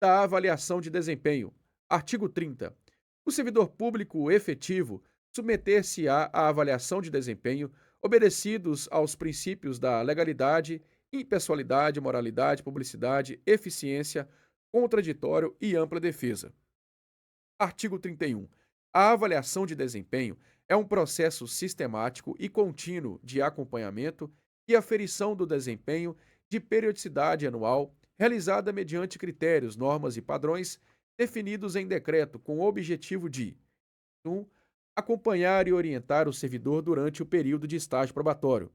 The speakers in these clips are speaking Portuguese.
da avaliação de desempenho. Artigo 30. O servidor público efetivo submeter-se-á à avaliação de desempenho, obedecidos aos princípios da legalidade, impessoalidade, moralidade, publicidade, eficiência, contraditório e ampla defesa. Artigo 31. A avaliação de desempenho é um processo sistemático e contínuo de acompanhamento e aferição do desempenho de periodicidade anual, realizada mediante critérios, normas e padrões definidos em decreto com o objetivo de 1. Acompanhar e orientar o servidor durante o período de estágio probatório.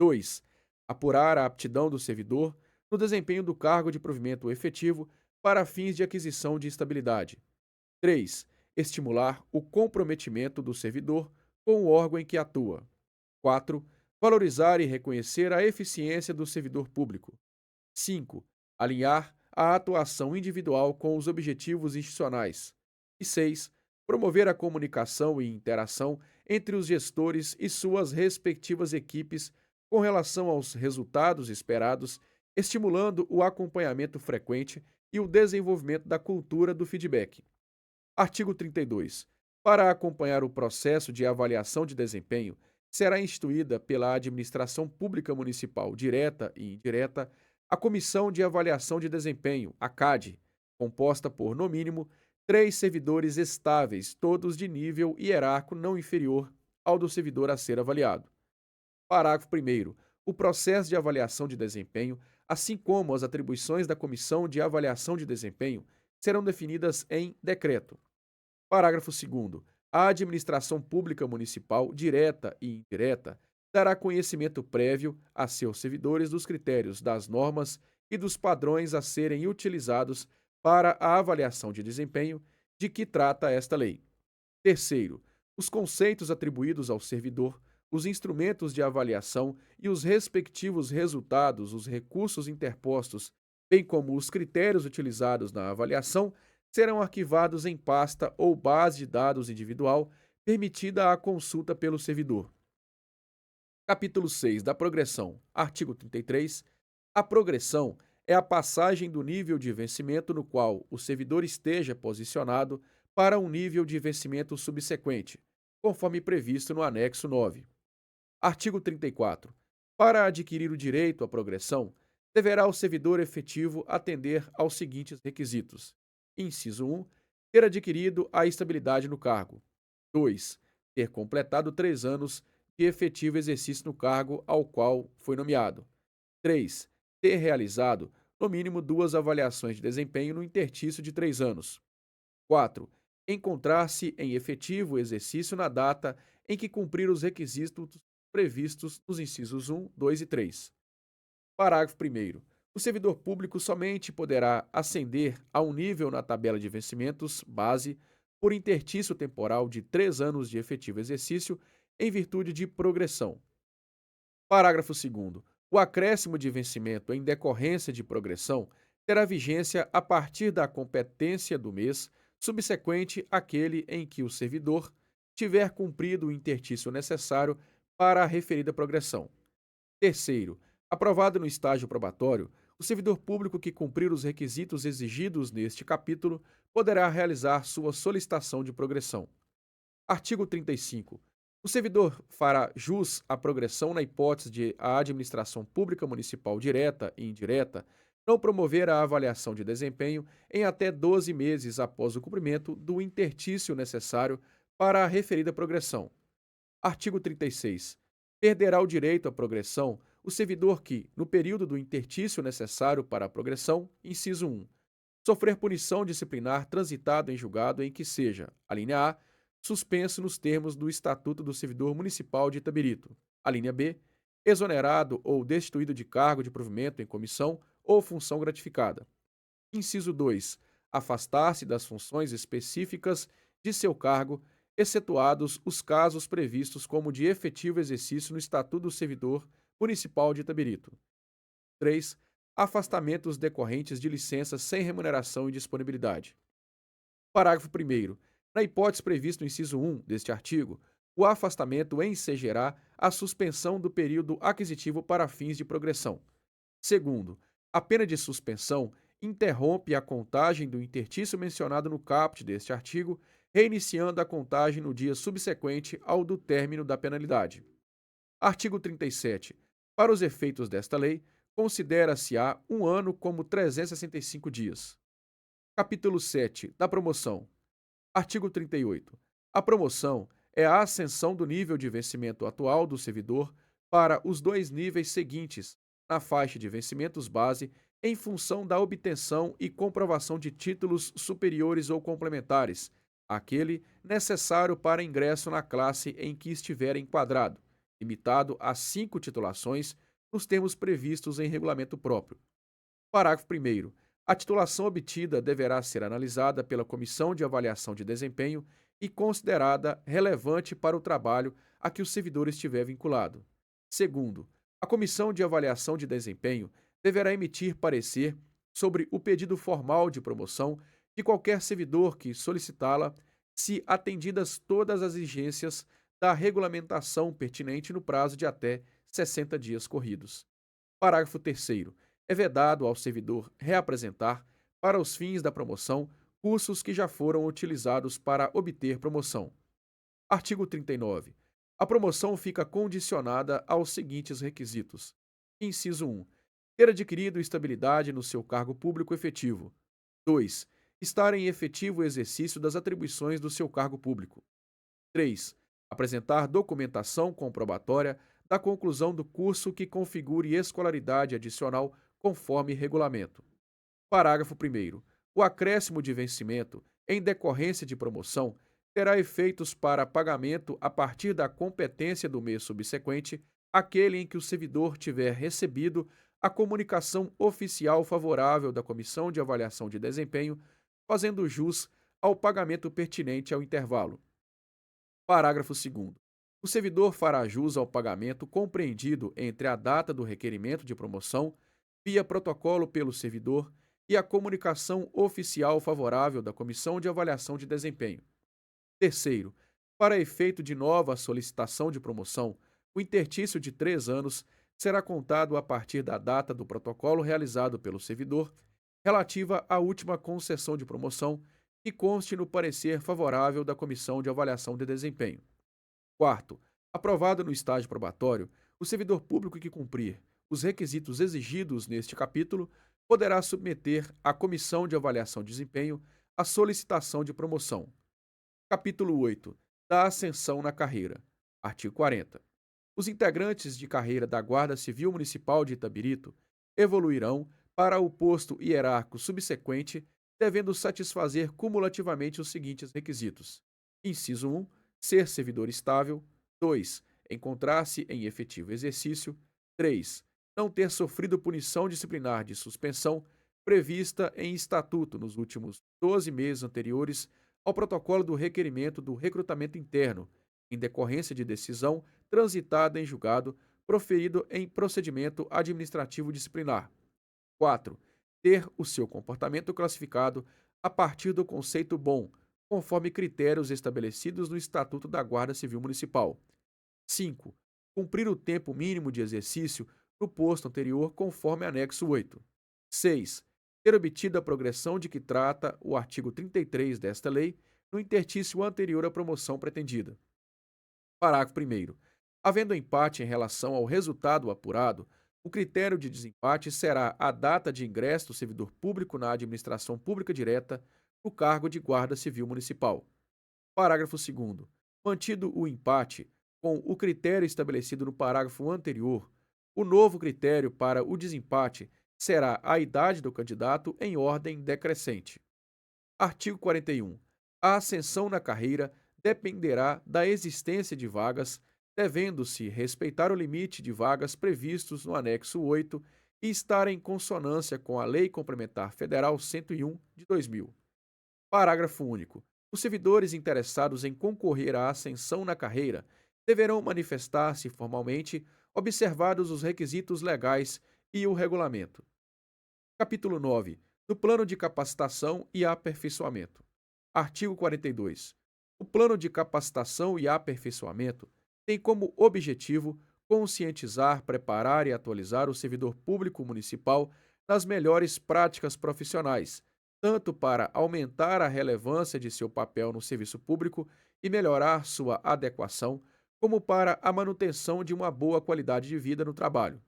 2. Apurar a aptidão do servidor no desempenho do cargo de provimento efetivo para fins de aquisição de estabilidade. 3. Estimular o comprometimento do servidor com o órgão em que atua. 4. Valorizar e reconhecer a eficiência do servidor público. 5. Alinhar a atuação individual com os objetivos institucionais. E 6. Promover a comunicação e interação entre os gestores e suas respectivas equipes com relação aos resultados esperados, estimulando o acompanhamento frequente e o desenvolvimento da cultura do feedback. Artigo 32. Para acompanhar o processo de avaliação de desempenho, será instituída pela Administração Pública Municipal, direta e indireta, a Comissão de Avaliação de Desempenho, a CAD, composta por, no mínimo, 3 servidores estáveis, todos de nível hierárquico não inferior ao do servidor a ser avaliado. Parágrafo 1º. O processo de avaliação de desempenho, assim como as atribuições da Comissão de Avaliação de Desempenho, serão definidas em decreto. Parágrafo 2º. A administração pública municipal, direta e indireta, dará conhecimento prévio a seus servidores dos critérios, das normas e dos padrões a serem utilizados para a avaliação de desempenho de que trata esta lei. Terceiro, os conceitos atribuídos ao servidor, os instrumentos de avaliação e os respectivos resultados, os recursos interpostos, bem como os critérios utilizados na avaliação, serão arquivados em pasta ou base de dados individual, permitida a consulta pelo servidor. Capítulo 6 da progressão. Artigo 33. A progressão é a passagem do nível de vencimento no qual o servidor esteja posicionado para um nível de vencimento subsequente, conforme previsto no anexo 9. Artigo 34. Para adquirir o direito à progressão, deverá o servidor efetivo atender aos seguintes requisitos: inciso 1, ter adquirido a estabilidade no cargo. 2, ter completado 3 anos de efetivo exercício no cargo ao qual foi nomeado. 3, ter realizado, no mínimo, 2 avaliações de desempenho no interstício de 3 anos. 4, encontrar-se em efetivo exercício na data em que cumprir os requisitos previstos nos incisos 1, 2 e 3. Parágrafo 1º. O servidor público somente poderá ascender a um nível na tabela de vencimentos base por interstício temporal de 3 anos de efetivo exercício em virtude de progressão. Parágrafo 2º. O acréscimo de vencimento em decorrência de progressão terá vigência a partir da competência do mês subsequente àquele em que o servidor tiver cumprido o interstício necessário para a referida progressão. Terceiro, aprovado no estágio probatório, o servidor público que cumprir os requisitos exigidos neste capítulo poderá realizar sua solicitação de progressão. Artigo 35. O servidor fará jus à progressão na hipótese de a administração pública municipal direta e indireta não promover a avaliação de desempenho em até 12 meses após o cumprimento do interstício necessário para a referida progressão. Artigo 36. Perderá o direito à progressão o servidor que, no período do interstício necessário para a progressão, inciso 1, sofrer punição disciplinar transitado em julgado em que seja, alínea A, suspenso nos termos do Estatuto do Servidor Municipal de Itabirito, alínea B, exonerado ou destituído de cargo de provimento em comissão ou função gratificada. Inciso 2. Afastar-se das funções específicas de seu cargo, excetuados os casos previstos como de efetivo exercício no Estatuto do Servidor Municipal de Itabirito. 3. Afastamentos decorrentes de licenças sem remuneração e disponibilidade. Parágrafo 1º. Na hipótese prevista no inciso 1 deste artigo, o afastamento ensejará a suspensão do período aquisitivo para fins de progressão. Segundo, a pena de suspensão interrompe a contagem do interstício mencionado no caput deste artigo, reiniciando a contagem no dia subsequente ao do término da penalidade. Artigo 37. Para os efeitos desta lei, considera-se-á um ano como 365 dias. Capítulo 7. Da promoção. Artigo 38. A promoção é a ascensão do nível de vencimento atual do servidor para os dois níveis seguintes, na faixa de vencimentos base, em função da obtenção e comprovação de títulos superiores ou complementares, aquele necessário para ingresso na classe em que estiver enquadrado, limitado a 5 titulações, nos termos previstos em regulamento próprio. Parágrafo 1º. A titulação obtida deverá ser analisada pela Comissão de Avaliação de Desempenho e considerada relevante para o trabalho a que o servidor estiver vinculado. Segundo, a Comissão de Avaliação de Desempenho deverá emitir parecer sobre o pedido formal de promoção de qualquer servidor que solicitá-la, se atendidas todas as exigências da regulamentação pertinente no prazo de até 60 dias corridos. Parágrafo 3º. É vedado ao servidor reapresentar, para os fins da promoção, cursos que já foram utilizados para obter promoção. Artigo 39. A promoção fica condicionada aos seguintes requisitos. Inciso 1. Ter adquirido estabilidade no seu cargo público efetivo. 2. Estar em efetivo exercício das atribuições do seu cargo público. 3. Apresentar documentação comprobatória da conclusão do curso que configure escolaridade adicional conforme regulamento. Parágrafo 1º. O acréscimo de vencimento, em decorrência de promoção, terá efeitos para pagamento a partir da competência do mês subsequente àquele em que o servidor tiver recebido a comunicação oficial favorável da Comissão de Avaliação de Desempenho, fazendo jus ao pagamento pertinente ao intervalo. Parágrafo 2º. O servidor fará jus ao pagamento compreendido entre a data do requerimento de promoção, via protocolo pelo servidor, e a comunicação oficial favorável da Comissão de Avaliação de Desempenho. Terceiro, para efeito de nova solicitação de promoção, o interstício de 3 anos será contado a partir da data do protocolo realizado pelo servidor, relativa à última concessão de promoção, que conste no parecer favorável da Comissão de Avaliação de Desempenho. Quarto, aprovado no estágio probatório, o servidor público que cumprir os requisitos exigidos neste capítulo poderá submeter à Comissão de Avaliação de Desempenho a solicitação de promoção. Capítulo 8. Da ascensão na carreira. Artigo 40. Os integrantes de carreira da Guarda Civil Municipal de Itabirito evoluirão para o posto hierárquico subsequente, devendo satisfazer cumulativamente os seguintes requisitos. Inciso 1. Ser servidor estável. 2. Encontrar-se em efetivo exercício. 3. Não ter sofrido punição disciplinar de suspensão prevista em estatuto nos últimos 12 meses anteriores ao protocolo do requerimento do recrutamento interno, em decorrência de decisão transitada em julgado, proferido em procedimento administrativo disciplinar. 4. Ter o seu comportamento classificado a partir do conceito bom, conforme critérios estabelecidos no Estatuto da Guarda Civil Municipal. 5. Cumprir o tempo mínimo de exercício no posto anterior, conforme anexo 8. 6. Ter obtido a progressão de que trata o artigo 33 desta lei no interstício anterior à promoção pretendida. Parágrafo 1º. Havendo empate em relação ao resultado apurado, o critério de desempate será a data de ingresso do servidor público na administração pública direta no cargo de Guarda Civil Municipal. Parágrafo 2º. Mantido o empate com o critério estabelecido no parágrafo anterior, o novo critério para o desempate será a idade do candidato em ordem decrescente. Artigo 41. A ascensão na carreira dependerá da existência de vagas, devendo-se respeitar o limite de vagas previstos no anexo 8 e estar em consonância com a Lei Complementar Federal 101 de 2000. Parágrafo único. Os servidores interessados em concorrer à ascensão na carreira deverão manifestar-se formalmente, observados os requisitos legais e o regulamento. Capítulo 9. Do Plano de Capacitação e Aperfeiçoamento. Artigo 42. O Plano de Capacitação e Aperfeiçoamento tem como objetivo conscientizar, preparar e atualizar o servidor público municipal nas melhores práticas profissionais, tanto para aumentar a relevância de seu papel no serviço público e melhorar sua adequação, como para a manutenção de uma boa qualidade de vida no trabalho.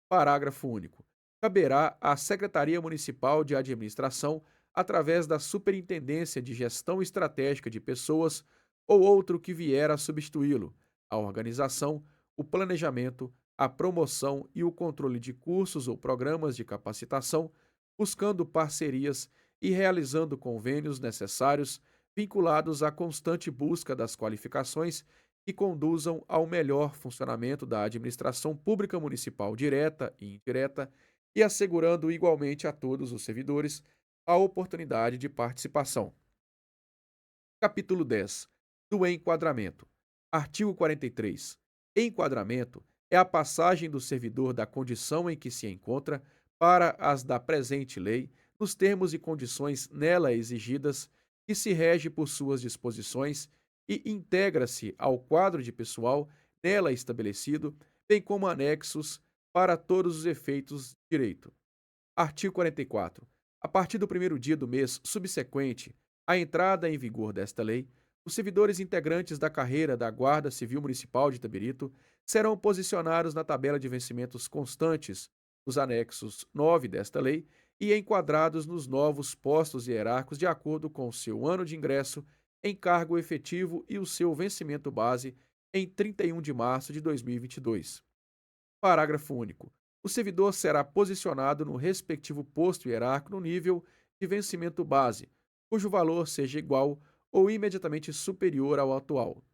Parágrafo único. Caberá à Secretaria Municipal de Administração, através da Superintendência de Gestão Estratégica de Pessoas ou outro que vier a substituí-lo, a organização, o planejamento, a promoção e o controle de cursos ou programas de capacitação, buscando parcerias e realizando convênios necessários vinculados à constante busca das qualificações que conduzam ao melhor funcionamento da administração pública municipal direta e indireta e assegurando igualmente a todos os servidores a oportunidade de participação. Capítulo 10. Do enquadramento. Artigo 43. Enquadramento é a passagem do servidor da condição em que se encontra para as da presente lei, nos termos e condições nela exigidas, que se rege por suas disposições e integra-se ao quadro de pessoal nela estabelecido, bem como anexos para todos os efeitos de direito. Artigo 44. A partir do primeiro dia do mês subsequente à entrada em vigor desta lei, os servidores integrantes da carreira da Guarda Civil Municipal de Itabirito serão posicionados na tabela de vencimentos constantes dos anexos 9 desta lei e enquadrados nos novos postos hierárquicos de acordo com o seu ano de ingresso em cargo efetivo e o seu vencimento base em 31 de março de 2022. Parágrafo único. O servidor será posicionado no respectivo posto hierárquico no nível de vencimento base, cujo valor seja igual ou imediatamente superior ao atual.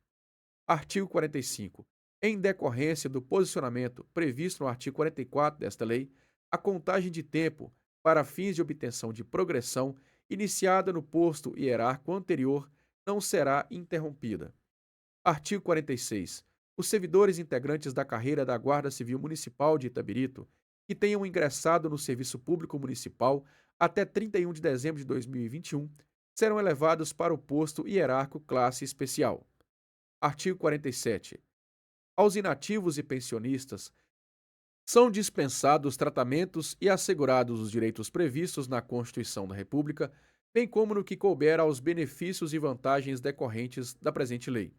Artigo 45. Em decorrência do posicionamento previsto no artigo 44 desta lei, a contagem de tempo para fins de obtenção de progressão iniciada no posto hierárquico anterior não será interrompida. Artigo 46. Os servidores integrantes da carreira da Guarda Civil Municipal de Itabirito, que tenham ingressado no serviço público municipal até 31 de dezembro de 2021, serão elevados para o posto hierárquico classe especial. Artigo 47. Aos inativos e pensionistas são dispensados tratamentos e assegurados os direitos previstos na Constituição da República, bem como no que couber aos benefícios e vantagens decorrentes da presente lei.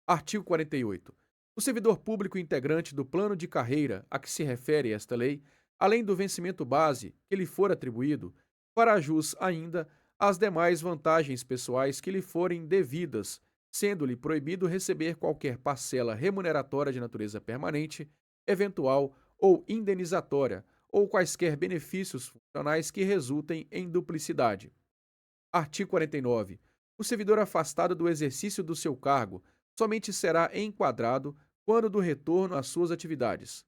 Artigo 48. O servidor público integrante do plano de carreira a que se refere esta lei, além do vencimento base que lhe for atribuído, fará jus ainda às demais vantagens pessoais que lhe forem devidas, sendo-lhe proibido receber qualquer parcela remuneratória de natureza permanente, eventual ou indenizatória, ou quaisquer benefícios funcionais que resultem em duplicidade. Artigo 49. O servidor afastado do exercício do seu cargo somente será enquadrado quando do retorno às suas atividades.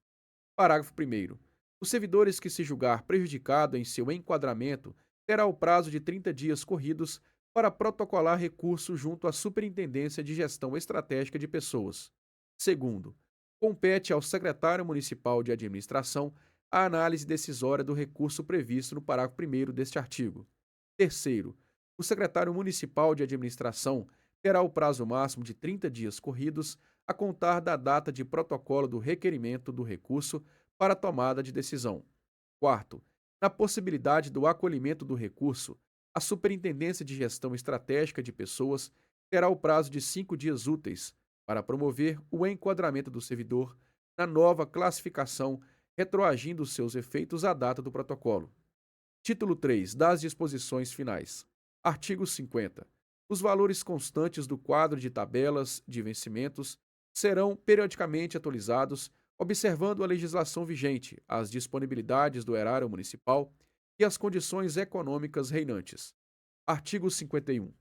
Parágrafo 1º. Os servidores que se julgar prejudicado em seu enquadramento terá o prazo de 30 dias corridos para protocolar recurso junto à Superintendência de Gestão Estratégica de Pessoas. Segundo, compete ao secretário municipal de administração a análise decisória do recurso previsto no parágrafo 1º deste artigo. Terceiro, o secretário municipal de administração terá o prazo máximo de 30 dias corridos a contar da data de protocolo do requerimento do recurso para tomada de decisão. Quarto, na possibilidade do acolhimento do recurso, a Superintendência de Gestão Estratégica de Pessoas terá o prazo de 5 dias úteis para promover o enquadramento do servidor na nova classificação, retroagindo seus efeitos à data do protocolo. Título 3 das disposições finais. Artigo 50. Os valores constantes do quadro de tabelas de vencimentos serão periodicamente atualizados, observando a legislação vigente, as disponibilidades do erário municipal e as condições econômicas reinantes. Artigo 51.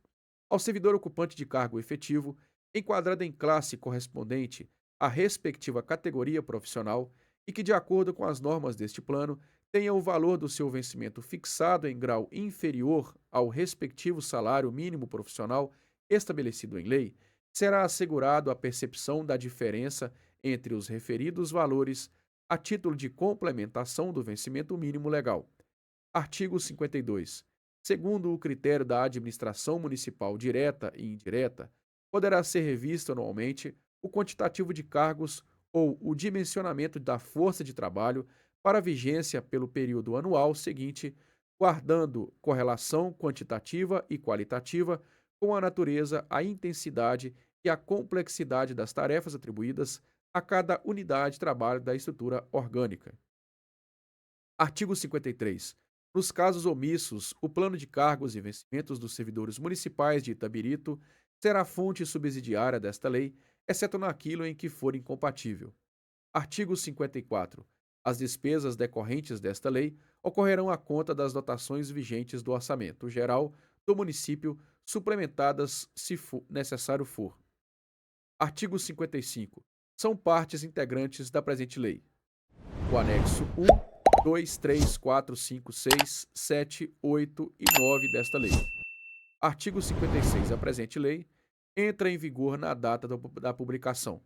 Ao servidor ocupante de cargo efetivo, enquadrado em classe correspondente à respectiva categoria profissional e que, de acordo com as normas deste plano, tenha o valor do seu vencimento fixado em grau inferior ao respectivo salário mínimo profissional estabelecido em lei, será assegurado a percepção da diferença entre os referidos valores a título de complementação do vencimento mínimo legal. Artigo 52. Segundo o critério da administração municipal direta e indireta, poderá ser revisto anualmente o quantitativo de cargos ou o dimensionamento da força de trabalho para vigência pelo período anual seguinte, guardando correlação quantitativa e qualitativa com a natureza, a intensidade e a complexidade das tarefas atribuídas a cada unidade de trabalho da estrutura orgânica. Artigo 53. Nos casos omissos, o plano de cargos e vencimentos dos servidores municipais de Itabirito será fonte subsidiária desta lei, exceto naquilo em que for incompatível. Artigo 54. As despesas decorrentes desta lei ocorrerão à conta das dotações vigentes do orçamento geral do município, suplementadas se necessário for. Artigo 55. São partes integrantes da presente lei: o anexo 1, 2, 3, 4, 5, 6, 7, 8 e 9 desta lei. Artigo 56. A presente lei entra em vigor na data da publicação.